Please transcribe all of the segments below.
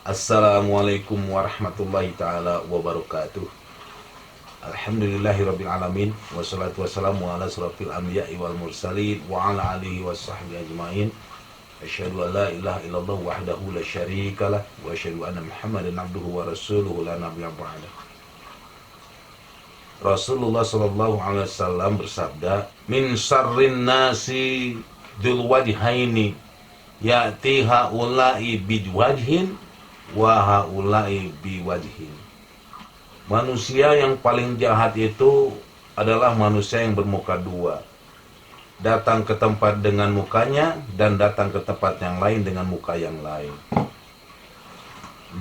Assalamualaikum warahmatullahi ta'ala wabarakatuh. Alhamdulillahirabbil alamin, wassalatu wassalamu ala asrofil anbiya'i wal mursalin wa ala alihi washabbihi ajmain. Asyhadu an la ilaha illallah wahdahu la syarikalah wa asyhadu anna Muhammadan abduhu wa rasuluhu la nabiyya ba'dah. Rasulullah sallallahu alaihi wasallam bersabda, "Min syarrin nasi dzul wajhaini ya'ti haula'i biwajhin wa haula'i biwajhin." Manusia yang paling jahat itu adalah manusia yang bermuka dua. Datang ke tempat dengan mukanya dan datang ke tempat yang lain dengan muka yang lain.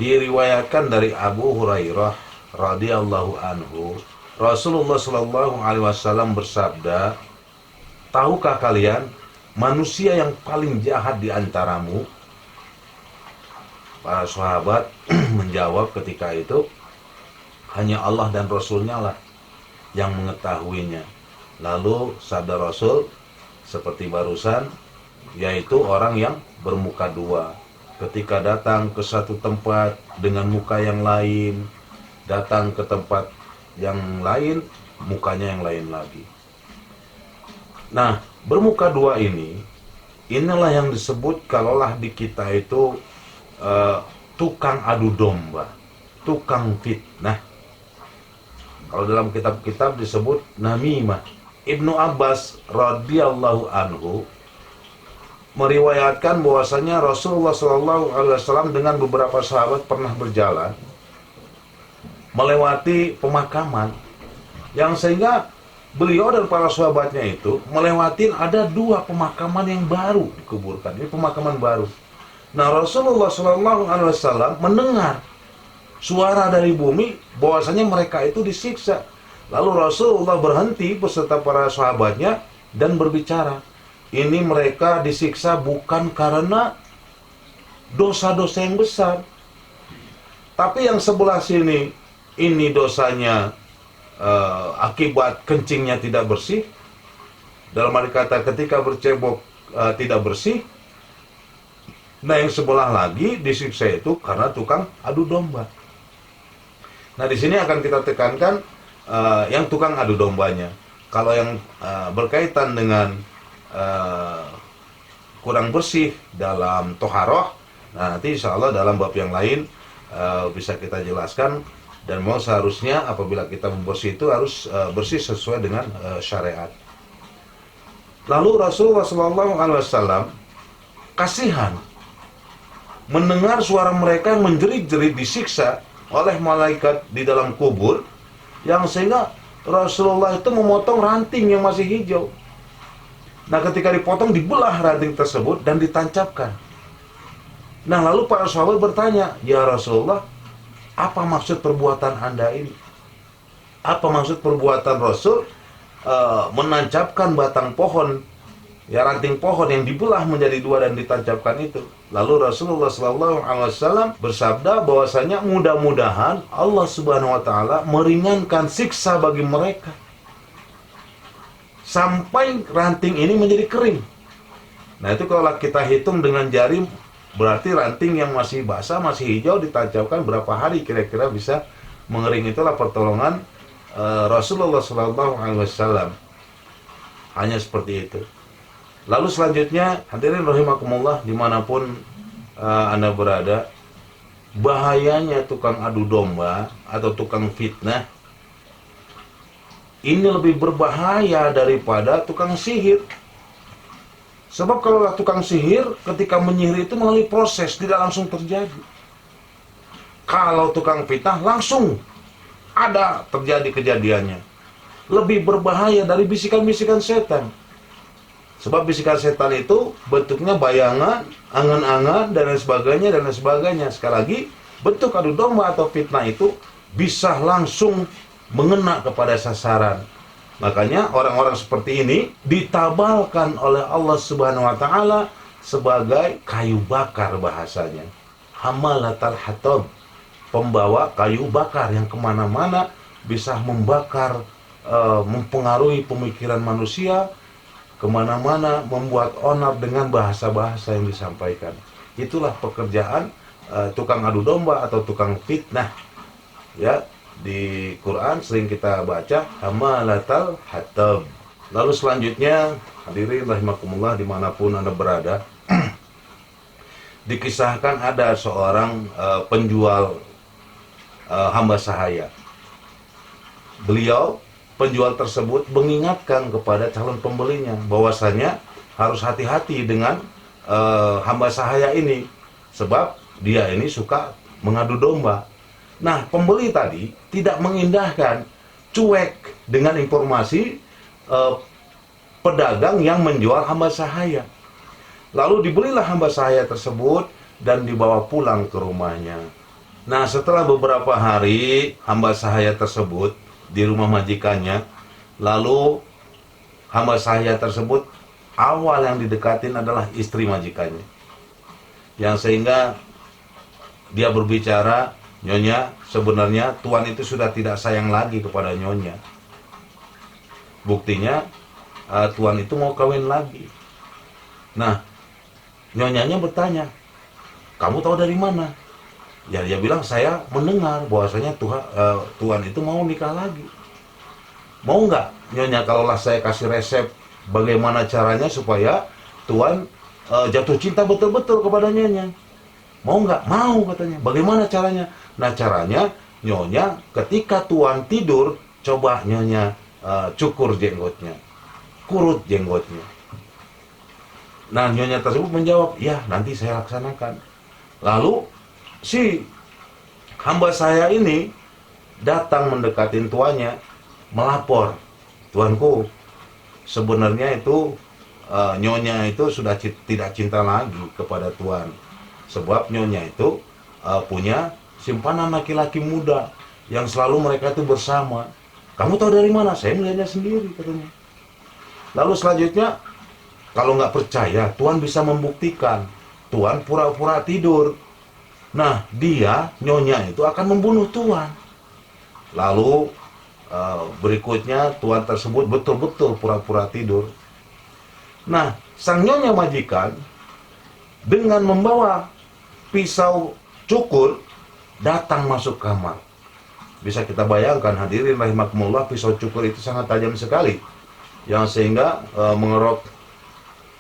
Diriwayatkan dari Abu Hurairah radhiyallahu anhu, Rasulullah sallallahu alaihi wasallam bersabda, "Tahukah kalian manusia yang paling jahat di antaramu?" Para sahabat menjawab ketika itu, "Hanya Allah dan Rasulnya lah yang mengetahuinya." Lalu sabda Rasul seperti barusan, yaitu orang yang bermuka dua. Ketika datang ke satu tempat dengan muka yang lain, datang ke tempat yang lain, mukanya yang lain lagi. Nah, bermuka dua inilah yang disebut kalaulah di kita itu tukang adu domba, tukang fitnah. Kalau dalam kitab-kitab disebut namimah. Ibnu Abbas radhiyallahu anhu meriwayatkan bahwasanya Rasulullah sallallahu alaihi wasallam dengan beberapa sahabat pernah berjalan melewati pemakaman, yang sehingga beliau dan para sahabatnya itu melewati ada dua pemakaman yang baru dikuburkan. Ini pemakaman baru. Nah, Rasulullah sallallahu alaihi wasallam mendengar suara dari bumi bahwasanya mereka itu disiksa. Lalu Rasulullah berhenti beserta para sahabatnya dan berbicara, "Ini mereka disiksa bukan karena dosa-dosa yang besar, tapi yang sebelah sini ini dosanya akibat kencingnya tidak bersih. Dalam arti kata ketika bercebok tidak bersih. Nah, yang sebelah lagi disiksa itu karena tukang adu domba." Nah, di sini akan kita tekankan yang tukang adu dombanya. Kalau yang berkaitan dengan kurang bersih dalam toharoh, nah nanti insya Allah dalam bab yang lain bisa kita jelaskan. Dan mau seharusnya apabila kita membersih itu harus bersih sesuai dengan syariat. Lalu Rasulullah SAW kasihan mendengar suara mereka yang menjerit-jerit disiksa oleh malaikat di dalam kubur, yang sehingga Rasulullah itu memotong ranting yang masih hijau. Nah, ketika dipotong dibelah ranting tersebut dan ditancapkan. Nah, lalu para sahabat bertanya, "Ya Rasulullah, apa maksud perbuatan Anda ini? Apa maksud perbuatan Rasul menancapkan batang pohon, ya ranting pohon yang dibelah menjadi dua dan ditancapkan itu?" Lalu Rasulullah SAW bersabda bahwasanya mudah-mudahan Allah Subhanahu Wa Taala meringankan siksa bagi mereka sampai ranting ini menjadi kering. Nah, itu kalau kita hitung dengan jari, berarti ranting yang masih basah, masih hijau ditancapkan berapa hari kira-kira bisa mengering. Itulah pertolongan Rasulullah SAW. Hanya seperti itu. Lalu selanjutnya, hadirin rahimakumullah, dimanapun Anda berada, bahayanya tukang adu domba atau tukang fitnah ini lebih berbahaya daripada tukang sihir. Sebab kalau tukang sihir ketika menyihir itu melalui proses, tidak langsung terjadi. Kalau tukang fitnah langsung ada terjadi kejadiannya. Lebih berbahaya dari bisikan-bisikan setan. Sebab bisikan setan itu bentuknya bayangan, angan-angan, dan lain sebagainya, dan lain sebagainya. Sekali lagi, bentuk adu domba atau fitnah itu bisa langsung mengena kepada sasaran. Makanya orang-orang seperti ini ditabalkan oleh Allah Subhanahu Wa Taala sebagai kayu bakar bahasanya. Hamalatal hatab, pembawa kayu bakar yang kemana-mana bisa membakar, mempengaruhi pemikiran manusia, kemana-mana membuat onar dengan bahasa-bahasa yang disampaikan. Itulah pekerjaan tukang adu domba atau tukang fitnah. Ya, di Quran sering kita baca hamalatal hatab. Lalu selanjutnya, hadirin rahimakumullah dimanapun Anda berada, dikisahkan ada seorang penjual hamba sahaya. Beliau, penjual tersebut, mengingatkan kepada calon pembelinya bahwasanya harus hati-hati dengan hamba sahaya ini, sebab dia ini suka mengadu domba. Nah, pembeli tadi tidak mengindahkan, cuek dengan informasi pedagang yang menjual hamba sahaya. Lalu dibelilah hamba sahaya tersebut dan dibawa pulang ke rumahnya. Nah, setelah beberapa hari hamba sahaya tersebut di rumah majikannya, lalu hamba sahaya tersebut awal yang didekatin adalah istri majikannya. Yang sehingga dia berbicara, "Nyonya, sebenarnya tuan itu sudah tidak sayang lagi kepada Nyonya. Buktinya tuan itu mau kawin lagi." Nah, Nyonyanya bertanya, "Kamu tahu dari mana?" Ya, dia bilang, "Saya mendengar bahwasanya tuan itu mau nikah lagi. Mau nggak Nyonya kalaulah saya kasih resep bagaimana caranya supaya tuan jatuh cinta betul-betul kepada Nyonya? Mau nggak?" "Mau," katanya. "Bagaimana caranya?" "Nah, caranya Nyonya ketika tuan tidur, coba Nyonya cukur jenggotnya, kurut jenggotnya." Nah, Nyonya tersebut menjawab, "Ya, nanti saya laksanakan." Lalu si hamba saya ini datang mendekatin tuannya, melapor, "Tuanku, sebenarnya itu Nyonya itu sudah tidak cinta lagi kepada tuan, sebab Nyonya itu punya simpanan laki-laki muda yang selalu mereka itu bersama." "Kamu tahu dari mana?" "Saya melihatnya sendiri," katanya. Lalu selanjutnya, "Kalau nggak percaya, tuan bisa membuktikan. Tuan pura-pura tidur. Nah, dia, Nyonya itu akan membunuh tuan." Lalu berikutnya tuan tersebut betul-betul pura-pura tidur. Nah, sang Nyonya majikan dengan membawa pisau cukur datang masuk kamar. Bisa kita bayangkan, hadirin rahimakumullah, pisau cukur itu sangat tajam sekali, yang sehingga mengerok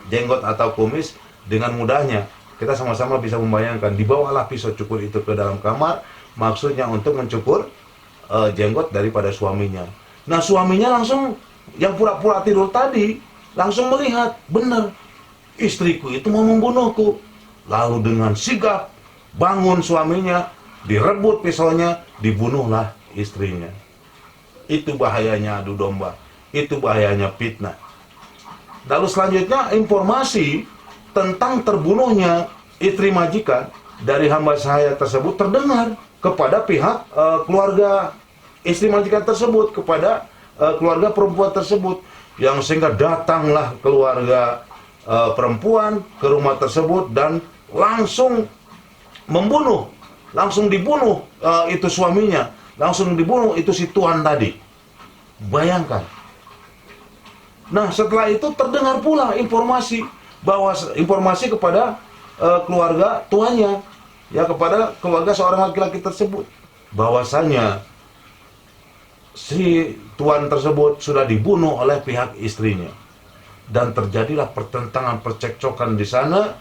jenggot atau kumis dengan mudahnya. Kita sama-sama bisa membayangkan, dibawalah pisau cukur itu ke dalam kamar, maksudnya untuk mencukur jenggot daripada suaminya. Nah, suaminya langsung, yang pura-pura tidur tadi, langsung melihat, benar, istriku itu mau membunuhku. Lalu dengan sigap bangun suaminya, direbut pisaunya, dibunuhlah istrinya. Itu bahayanya adu domba, itu bahayanya fitnah. Lalu selanjutnya, informasi tentang terbunuhnya istri majikan dari hamba sahaya tersebut terdengar kepada pihak keluarga istri majikan tersebut, kepada keluarga perempuan tersebut, yang sehingga datanglah keluarga perempuan ke rumah tersebut dan langsung membunuh, langsung dibunuh itu suaminya, langsung dibunuh itu si tuan tadi. Bayangkan. Nah, setelah itu terdengar pula informasi kepada keluarga tuannya, ya, kepada keluarga seorang laki-laki tersebut, bahwasanya si tuan tersebut sudah dibunuh oleh pihak istrinya, dan terjadilah pertentangan, percekcokan di sana,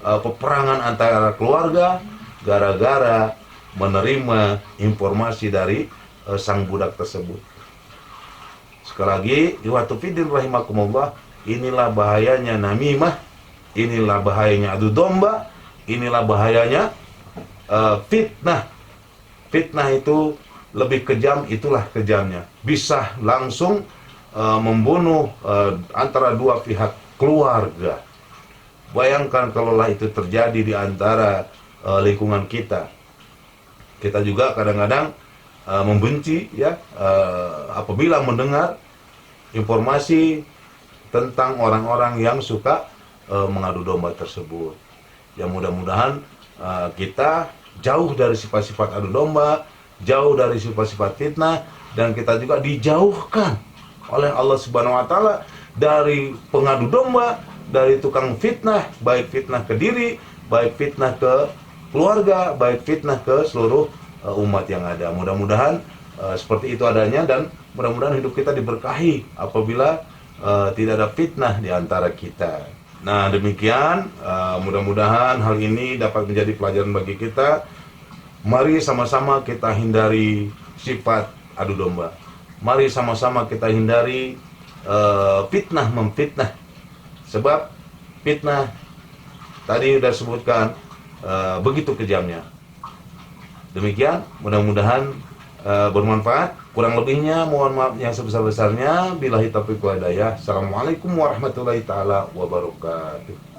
peperangan antara keluarga gara-gara menerima informasi dari sang budak tersebut. Sekali lagi, ikhwatu fiddin rahimakumullah, inilah bahayanya namimah, inilah bahayanya adu domba, inilah bahayanya fitnah. Fitnah itu lebih kejam, itulah kejamnya. Bisa langsung membunuh antara dua pihak keluarga. Bayangkan kalaulah itu terjadi di antara lingkungan kita. Kita juga kadang-kadang membenci, ya, apabila mendengar informasi tentang orang-orang yang suka mengadu domba tersebut. Ya, mudah-mudahan kita jauh dari sifat-sifat adu domba, jauh dari sifat-sifat fitnah, dan kita juga dijauhkan oleh Allah Subhanahu wa taala dari pengadu domba, dari tukang fitnah, baik fitnah ke diri, baik fitnah ke keluarga, baik fitnah ke seluruh umat yang ada. Mudah-mudahan seperti itu adanya, dan mudah-mudahan hidup kita diberkahi apabila tidak ada fitnah di antara kita. Nah, demikian, mudah-mudahan hal ini dapat menjadi pelajaran bagi kita. Mari sama-sama kita hindari sifat adu domba. Mari sama-sama kita hindari fitnah memfitnah. Sebab fitnah tadi sudah disebutkan begitu kejamnya. Demikian, mudah-mudahan bermanfaat. Kurang lebihnya mohon maaf yang sebesar-besarnya. Billahi taufiq wal hidayah. Assalamualaikum warahmatullahi taala wabarakatuh.